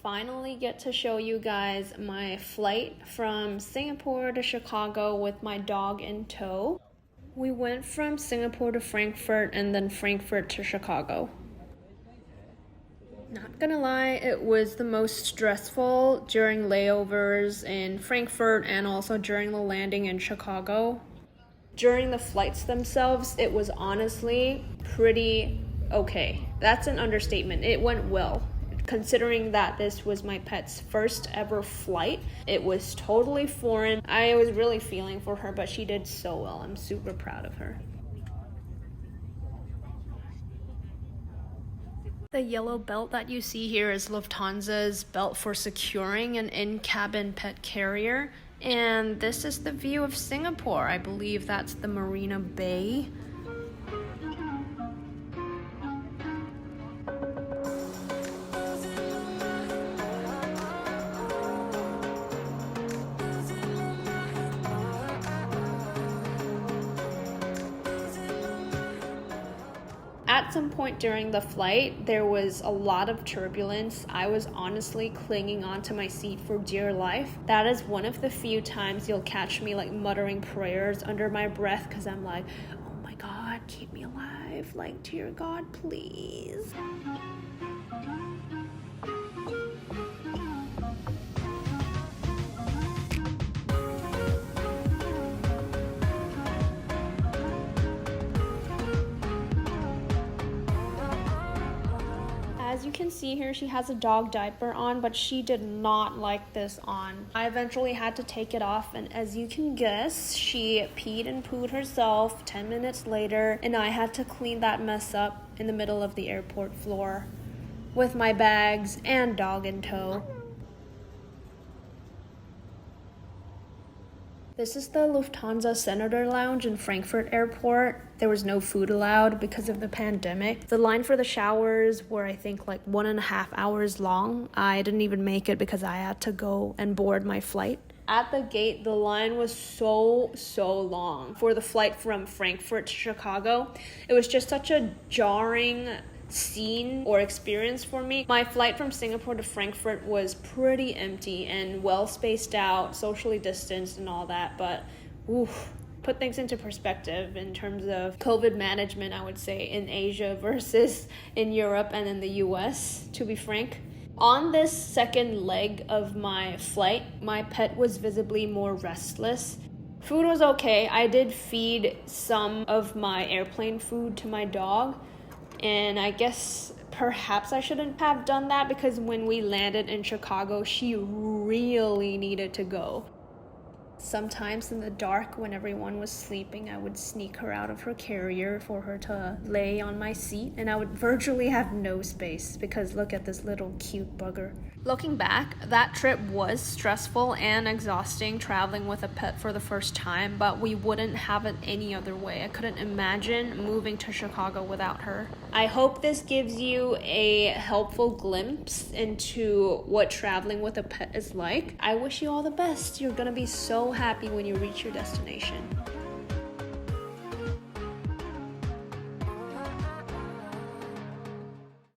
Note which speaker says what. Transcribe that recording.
Speaker 1: finally get to show you guys my flight from Singapore to Chicago with my dog in tow. We went from Singapore to Frankfurt and then Frankfurt to Chicago. Not gonna lie, it was the most stressful during layovers in Frankfurt and also during the landing in Chicago. During the flights themselves, it was honestly pretty okay. That's an understatement. It went well. Considering that this was my pet's first ever flight, it was totally foreign. I was really feeling for her, but she did so well. I'm super proud of her. The yellow belt that you see here is Lufthansa's belt for securing an in-cabin pet carrier. And this is the view of Singapore. I believe that's the Marina Bay. At some point during the flight, there was a lot of turbulence. I was honestly clinging onto my seat for dear life. That is one of the few times you'll catch me like muttering prayers under my breath because I'm like, oh my God, keep me alive. Like, dear God, please. As you can see here, she has a dog diaper on, but she did not like this on. I eventually had to take it off, and as you can guess, she peed and pooed herself 10 minutes later, and I had to clean that mess up in the middle of the airport floor with my bags and dog in tow. This is the Lufthansa Senator Lounge in Frankfurt Airport. There was no food allowed because of the pandemic. The line for the showers were, I think, like 1.5 hours long. I didn't even make it because I had to go and board my flight. At the gate, the line was so long. For the flight from Frankfurt to Chicago, it was just such a jarring scene or experience for me. My flight from Singapore to Frankfurt was pretty empty and well spaced out, socially distanced and all that, but put things into perspective in terms of COVID management, I would say, in Asia versus in Europe and in the US, to be frank. On this second leg of my flight, my pet was visibly more restless. Food was okay. I did feed some of my airplane food to my dog, and I guess perhaps I shouldn't have done that because when we landed in Chicago, she really needed to go. Sometimes in the dark, when everyone was sleeping, I would sneak her out of her carrier for her to lay on my seat, and I would virtually have no space because look at this little cute bugger. Looking back, that trip was stressful and exhausting traveling with a pet for the first time, but we wouldn't have it any other way. I couldn't imagine moving to Chicago without her. I hope this gives you a helpful glimpse into what traveling with a pet is like. I wish you all the best. You're gonna be so happy when you reach your destination.